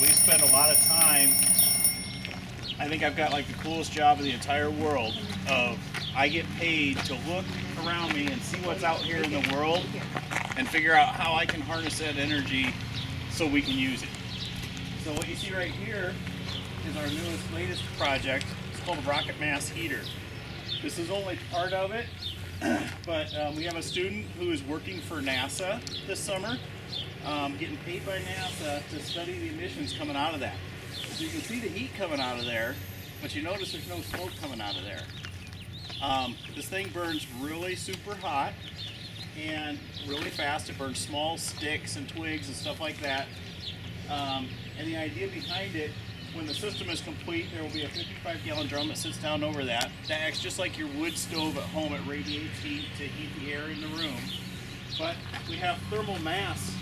we spend a lot of time. I think I've got like the coolest job in the entire world. I get paid to look around me and see what's out here in the world and figure out how I can harness that energy so we can use it. So what you see right here is our latest project. It's called a rocket mass heater. This is only part of it, but we have a student who is working for NASA this summer, getting paid by NASA to study the emissions coming out of that. So you can see the heat coming out of there, but you notice there's no smoke coming out of there. This thing burns really super hot and really fast. It burns small sticks and twigs and stuff like that. And the idea behind it, when the system is complete, there will be a 55-gallon drum that sits down over that. That acts just like your wood stove at home. It radiates heat to heat the air in the room. But we have thermal mass.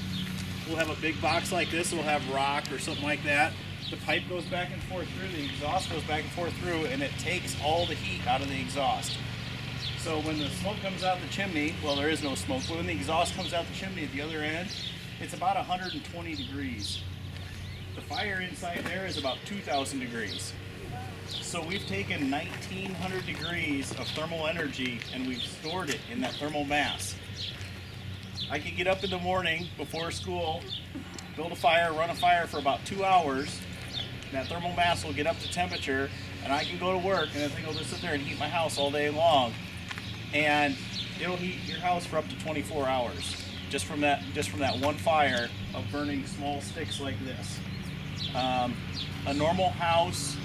We'll have a big box like this. We'll have rock or something like that. The pipe goes back and forth through, the exhaust goes back and forth through, and it takes all the heat out of the exhaust. So when the smoke comes out the chimney, well, there is no smoke, but when the exhaust comes out the chimney at the other end, it's about 120 degrees. The fire inside there is about 2,000 degrees. So we've taken 1,900 degrees of thermal energy and we've stored it in that thermal mass. I could get up in the morning before school, build a fire, run a fire for about 2 hours. That thermal mass will get up to temperature, and I can go to work, and that thing will just sit there and heat my house all day long. And it'll heat your house for up to 24 hours, just from that one fire of burning small sticks like this. A normal house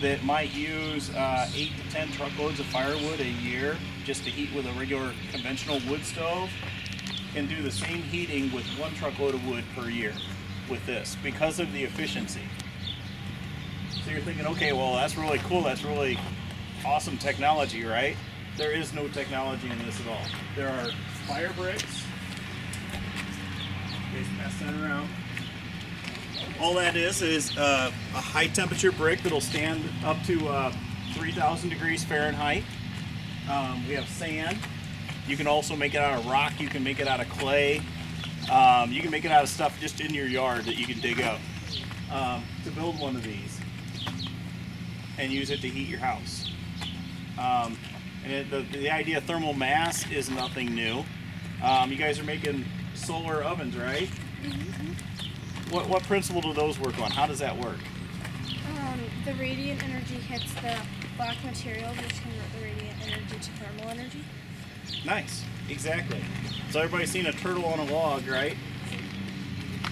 that might use 8 to 10 truckloads of firewood a year just to heat with a regular conventional wood stove can do the same heating with 1 truckload of wood per year with this because of the efficiency. So you're thinking, okay, well, that's really cool. That's really awesome technology, right? There is no technology in this at all. There are fire bricks. Okay, pass that around. All that is a high temperature brick that'll stand up to 3,000 degrees Fahrenheit. We have sand. You can also make it out of rock. You can make it out of clay. You can make it out of stuff just in your yard that you can dig up to build one of these and use it to heat your house. The idea of thermal mass is nothing new. You guys are making solar ovens, right? Mm-hmm. What principle do those work on? How does that work? The radiant energy hits the black material, which convert the radiant energy to thermal energy. Nice, exactly. So everybody's seen a turtle on a log, right?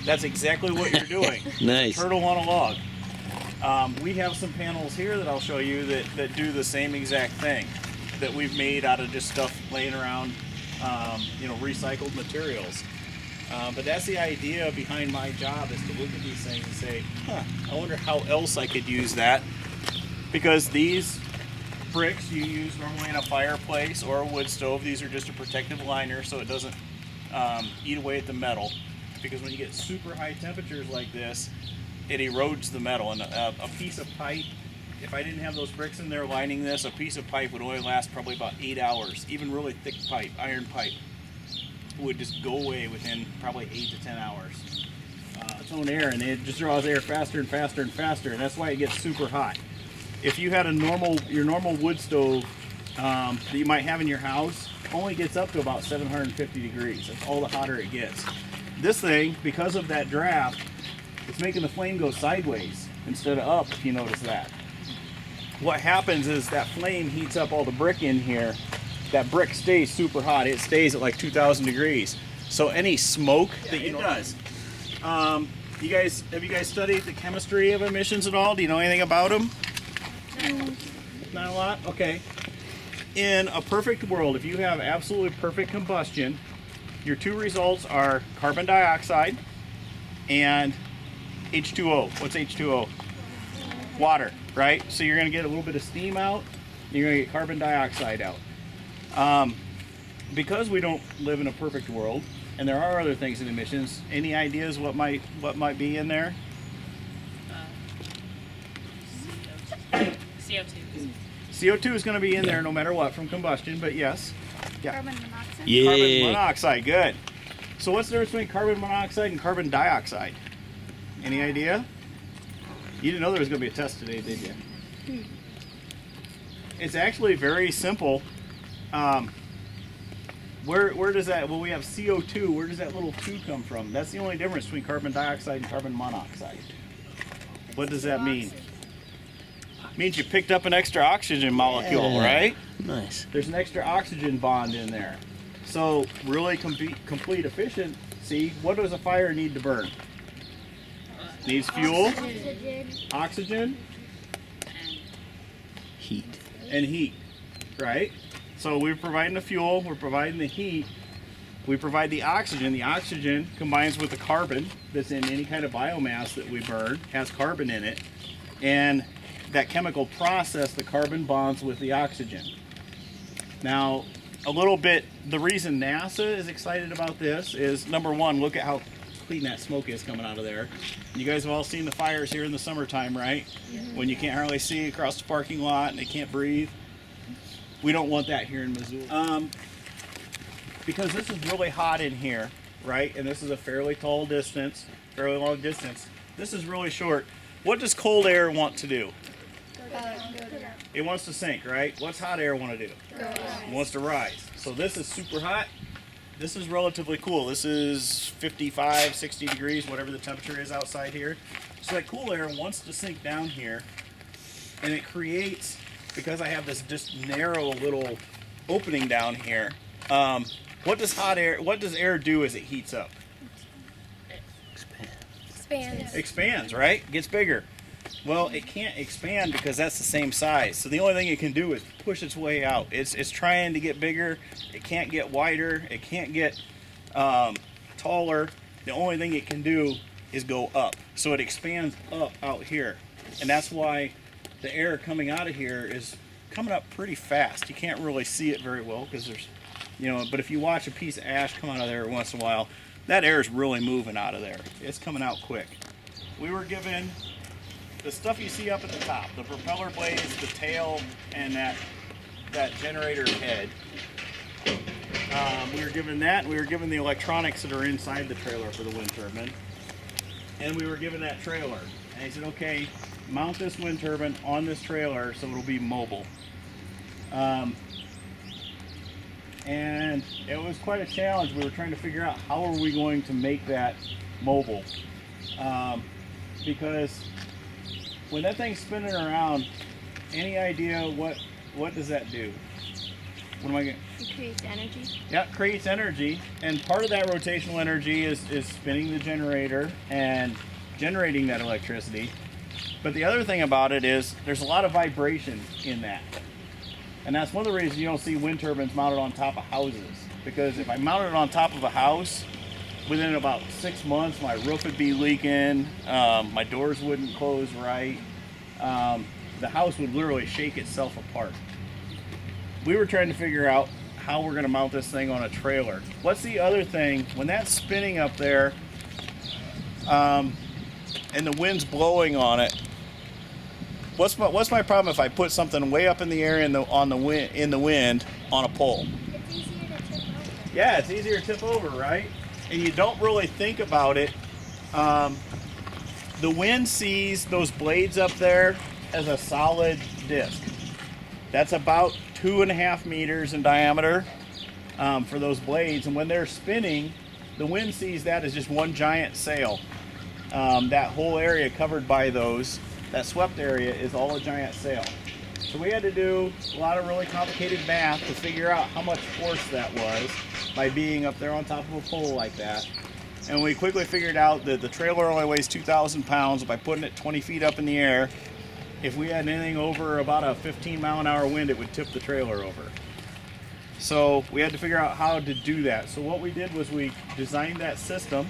That's exactly what you're doing. Nice. Turtle on a log. We have some panels here that I'll show you that do the same exact thing that we've made out of just stuff laying around, recycled materials. But that's the idea behind my job, is to look at these things and say, I wonder how else I could use that. Because these bricks you use normally in a fireplace or a wood stove, these are just a protective liner so it doesn't eat away at the metal. Because when you get super high temperatures like this, it erodes the metal. And a piece of pipe, if I didn't have those bricks in there lining this, a piece of pipe would only last probably about 8 hours. Even really thick pipe, iron pipe, would just go away within probably 8 to 10 hours. Its own air, and it just draws air faster and faster and faster, and that's why it gets super hot. If you had your normal wood stove that you might have in your house, only gets up to about 750 degrees. That's all the hotter it gets. This thing, because of that draft, it's making the flame go sideways instead of up, if you notice that. What happens is that flame heats up all the brick in here. That brick stays super hot. It stays at like 2,000 degrees. So any smoke that it does. Have you guys studied the chemistry of emissions at all? Do you know anything about them? Not a lot? Okay. In a perfect world, if you have absolutely perfect combustion, your two results are carbon dioxide and H2O. What's H2O? Water, right? So you're going to get a little bit of steam out, you're going to get carbon dioxide out. Because we don't live in a perfect world, and there are other things in emissions, any ideas what might be in there? CO2. CO2 is going to be in there no matter what from combustion, but yes. Yeah. Carbon monoxide? Yeah. Carbon monoxide, good. So what's the difference between carbon monoxide and carbon dioxide? Any idea? You didn't know there was going to be a test today, did you? It's actually very simple. Where does that, well, we have CO2, where does that little 2 come from? That's the only difference between carbon dioxide and carbon monoxide. What does that mean? It means you picked up an extra oxygen molecule, right? Nice. There's an extra oxygen bond in there. So really complete efficiency, what does a fire need to burn? Needs fuel, oxygen, Heat. and heat, right? So we're providing the fuel, we're providing the heat, we provide the oxygen. The oxygen combines with the carbon that's in any kind of biomass that we burn, has carbon in it, and that chemical process, the carbon bonds with the oxygen. Now, a little bit, the reason NASA is excited about this is, number one, look at how clean that smoke is coming out of there. You guys have all seen the fires here in the summertime, right? When you can't hardly see across the parking lot and they can't breathe. We don't want that here in Missoula. Because this is really hot in here, right? And this is a fairly tall distance, fairly long distance. This is really short. What does cold air want to do? It wants to sink, right? What's hot air want to do? It wants to rise. So this is super hot. This is relatively cool. This is 55, 60 degrees, whatever the temperature is outside here. So that cool air wants to sink down here, and it creates, because I have this just narrow little opening down here, what does air do as it heats up? Expands, right? Gets bigger. Well, it can't expand because that's the same size. So the only thing it can do is push its way out. It's trying to get bigger. It can't get wider. It can't get taller. The only thing it can do is go up. So it expands up out here. And that's why the air coming out of here is coming up pretty fast. You can't really see it very well because there's, but if you watch a piece of ash come out of there once in a while, that air is really moving out of there. It's coming out quick. We were given the stuff you see up at the top, the propeller blades, the tail, and that generator head. We were given that. We were given the electronics that are inside the trailer for the wind turbine. And we were given that trailer. And he said, okay, mount this wind turbine on this trailer so it'll be mobile. And it was quite a challenge. We were trying to figure out how are we going to make that mobile. Because when that thing's spinning around, any idea what does that do? What am I getting? It creates energy. Yeah, it creates energy, and part of that rotational energy is spinning the generator and generating that electricity. But the other thing about it is there's a lot of vibration in that. And that's one of the reasons you don't see wind turbines mounted on top of houses. Because if I mounted it on top of a house, within about 6 months, my roof would be leaking, my doors wouldn't close right. The house would literally shake itself apart. We were trying to figure out how we're going to mount this thing on a trailer. What's the other thing? When that's spinning up there, and the wind's blowing on it, what's my problem if I put something way up in the air in the wind on a pole? It's easier to tip over. Yeah, it's easier to tip over, right? And you don't really think about it. The wind sees those blades up there as a solid disc. That's about 2.5 meters in diameter for those blades. And when they're spinning, the wind sees that as just one giant sail. That whole area covered by those, that swept area, is all a giant sail. So we had to do a lot of really complicated math to figure out how much force that was by being up there on top of a pole like that. And we quickly figured out that the trailer only weighs 2,000 pounds. By putting it 20 feet up in the air, if we had anything over about a 15-mile-an-hour wind, it would tip the trailer over. So we had to figure out how to do that. So what we did was we designed that system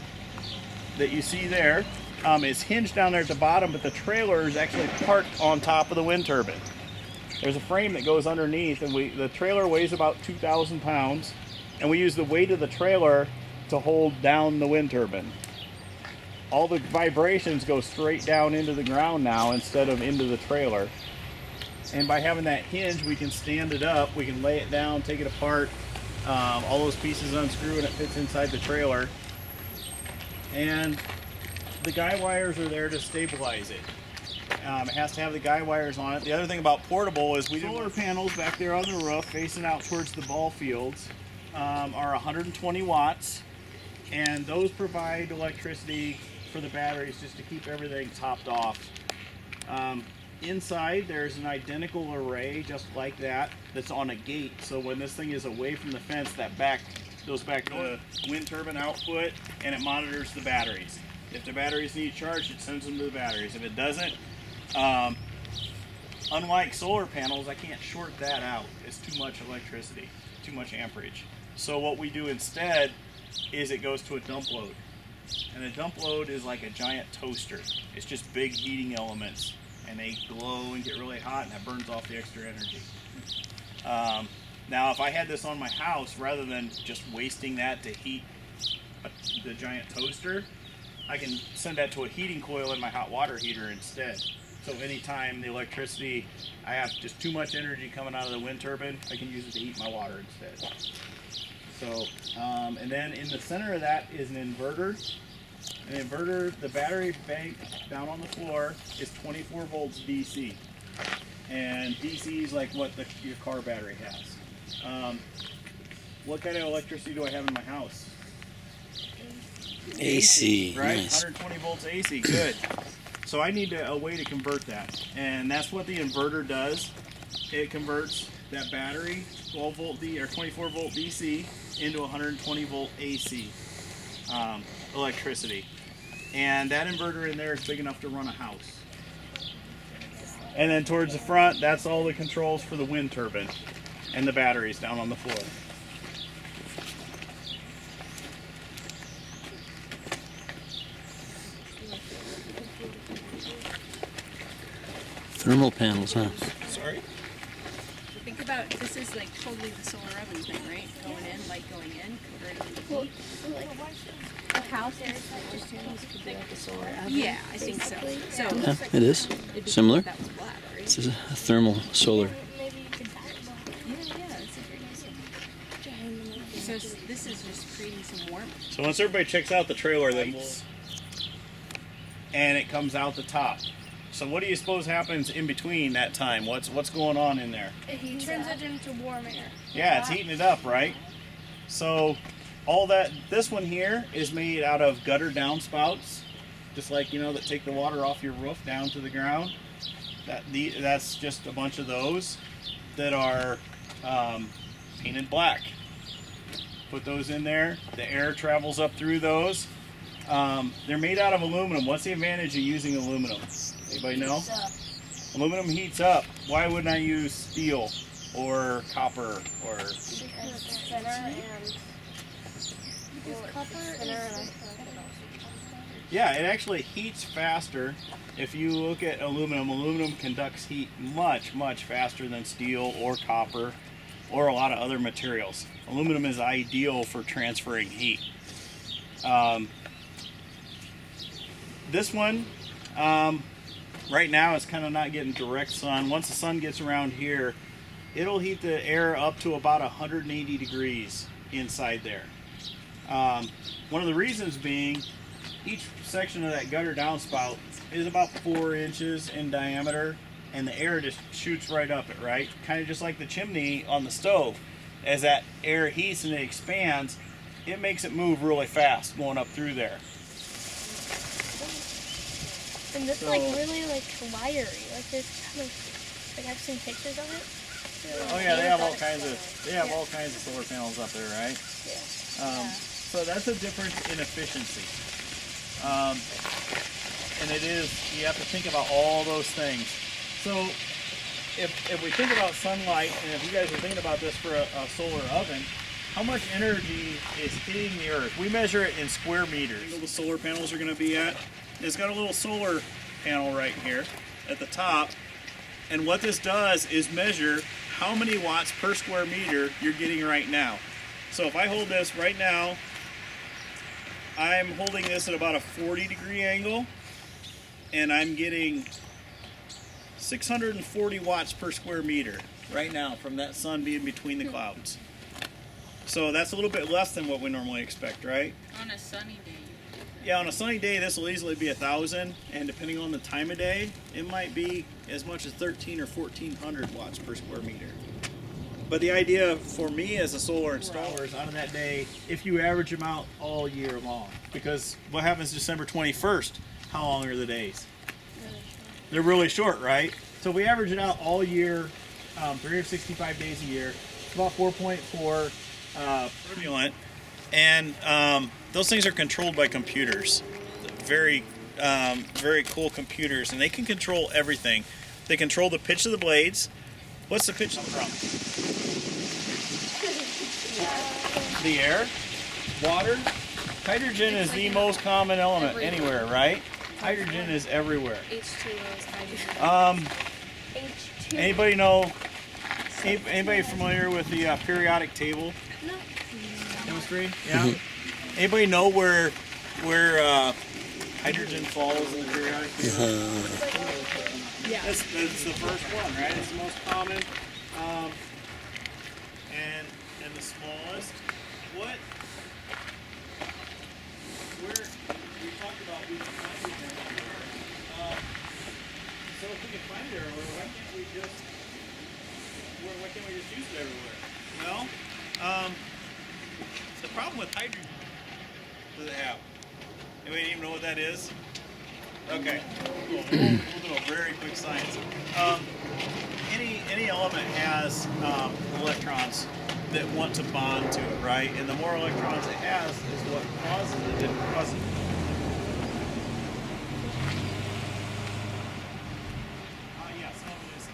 that you see there. It's hinged down there at the bottom, but the trailer is actually parked on top of the wind turbine. There's a frame that goes underneath, and the trailer weighs about 2,000 pounds, and we use the weight of the trailer to hold down the wind turbine. All the vibrations go straight down into the ground now instead of into the trailer. And by having that hinge, we can stand it up, we can lay it down, take it apart, all those pieces unscrew and it fits inside the trailer. And the guy wires are there to stabilize it. It has to have the guy wires on it. The other thing about portable is we do solar panels back there on the roof facing out towards the ball fields are 120 watts, and those provide electricity for the batteries just to keep everything topped off. Inside there's an identical array just like that that's on a gate, so when this thing is away from the fence, that goes back to the wind turbine output, and it monitors the batteries. If the batteries need charged, it sends them to the batteries. If it doesn't, unlike solar panels, I can't short that out. It's too much electricity, too much amperage. So what we do instead is it goes to a dump load. And a dump load is like a giant toaster. It's just big heating elements, and they glow and get really hot, and that burns off the extra energy. Now if I had this on my house, rather than just wasting that to heat the giant toaster, I can send that to a heating coil in my hot water heater instead. So anytime the electricity, I have just too much energy coming out of the wind turbine, I can use it to heat my water instead. So, and then in the center of that is an inverter. An inverter, the battery bank down on the floor is 24 volts DC. And DC is like what your car battery has. What kind of electricity do I have in my house? AC, right? nice. 120 volts AC, good. So I need a way to convert that, and that's what the inverter does. It converts that battery 12 volt or 24 volt DC into 120 volt AC electricity, and that inverter in there is big enough to run a house. And then towards the front, that's all the controls for the wind turbine and the batteries down on the floor. Thermal panels, huh? Sorry? Think about, this is like totally the solar oven thing, right? Going in, light going in, converting into heat. The house is Could they get the solar oven? Yeah, I think so. So Yeah, it is. it'd be Similar. That was flat, right? This is a thermal solar. maybe you could buy Yeah, it's a great idea. So this is just creating some warmth. So once everybody checks out the trailer, then and it comes out the top. So what do you suppose happens in between that time? What's going on in there? He turns it into warm air. Yeah, it's heating it up, right? So all that, this one here is made out of gutter downspouts, just like, you know, that take the water off your roof down to the ground. That's just a bunch of those that are painted black. Put those in there. The air travels up through those. They're made out of aluminum. What's the advantage of using aluminum? Anybody know? Aluminum heats up. Why wouldn't I use steel or copper or? Because it's thinner and. Because copper is. Yeah, it actually heats faster. If you look at aluminum, aluminum conducts heat much, much faster than steel or copper or a lot of other materials. Aluminum is ideal for transferring heat. This one, right now it's kind of not getting direct sun. Once the sun gets around here, it'll heat the air up to about 180 degrees inside there. One of the reasons being, each section of that gutter downspout is about 4 inches in diameter, and the air just shoots right up it, right? Kind of just like the chimney on the stove. As that air heats and it expands, it makes it move really fast going up through there. And this is like really like wiry. Like there's kind of like I've seen pictures of it. Oh yeah, they have all kinds of all kinds of solar panels up there, right? Yeah. So that's a difference in efficiency. And it is, you have to think about all those things. So if we think about sunlight, and if you guys are thinking about this for a solar oven, how much energy is hitting the earth? We measure it in square meters. The solar panels are going to be at. It's got a little solar panel right here at the top, and what this does is measure how many watts per square meter you're getting right now. So if I hold this right now, I'm holding this at about a 40-degree angle, and I'm getting 640 watts per square meter right now from that sun being between the clouds. So that's a little bit less than what we normally expect, right? On a sunny day. Yeah, on a sunny day, this will easily be 1,000, and depending on the time of day, it might be as much as 1,300 or 1,400 watts per square meter. But the idea for me as a solar installer is out of that day, if you average them out all year long, because what happens December 21st? How long are the days? They're really short, right? So we average it out all year, 365 days a year. It's about 4.4 turbulent, and those things are controlled by computers. Very, very cool computers, and they can control everything. They control the pitch of the blades. What's the pitch from? The air, water. Hydrogen is the most common element anywhere, right? Hydrogen is everywhere. H2O is hydrogen. Anybody know? Anybody familiar with the periodic table? No. Chemistry? Yeah. Anybody know where hydrogen falls in the periodic table? Yeah. That's the first one, right? It's the most common, and the smallest. Where we talked about we can find it everywhere. So if we can find it everywhere, why can't we just use it everywhere? Well, the problem with hydrogen, what does it have? Anybody even know what that is? Okay, we'll do a very quick science. Any element has electrons that want to bond to it, right? And the more electrons it has is what causes it to cause it. Yeah, some of it is.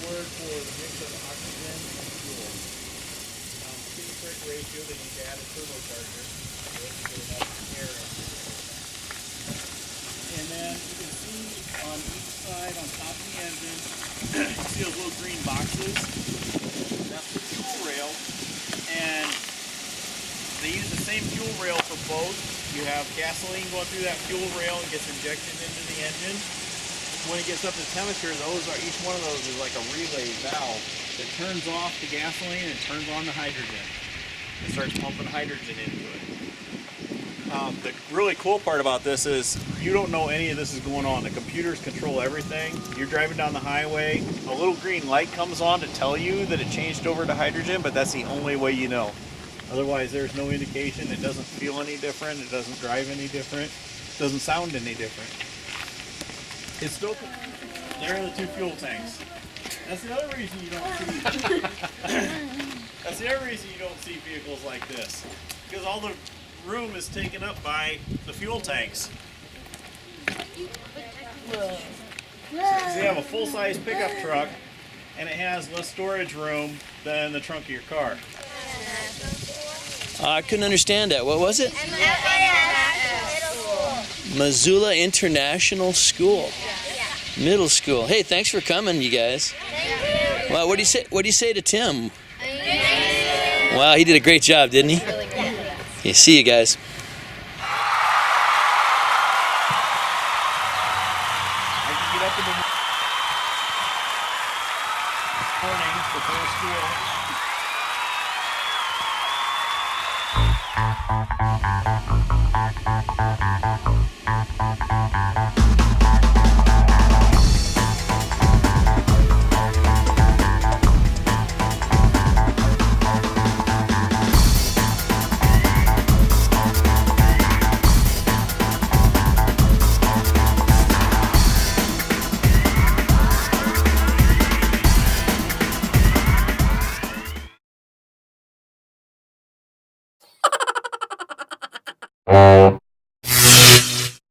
Word for the mix of oxygen and fuel. To the correct ratio, they need to add a turbocharger. So they get enough air into it. And then you can see on each side, on top of the engine, you see those little green boxes. That's the fuel rail. And they use the same fuel rail for both. You have gasoline going through that fuel rail and gets injected into the engine. When it gets up to temperature, each one of those is like a relay valve that turns off the gasoline and turns on the hydrogen. It starts pumping hydrogen into it. The really cool part about this is you don't know any of this is going on. The computers control everything. You're driving down the highway, a little green light comes on to tell you that it changed over to hydrogen, but that's the only way you know. Otherwise, there's no indication. It doesn't feel any different. It doesn't drive any different. It doesn't sound any different. It's still, there are the two fuel tanks. That's the other reason you don't see. That's the other reason you don't see vehicles like this, because all the room is taken up by the fuel tanks. So you have a full-size pickup truck, and it has less storage room than the trunk of your car. I couldn't understand that. What was it? Missoula International School. Middle School. Hey, thanks for coming, you guys. Wow, what do you say? What do you say to Tim? Wow, he did a great job, didn't he? Yeah, see you guys. I can get up in the morning before school.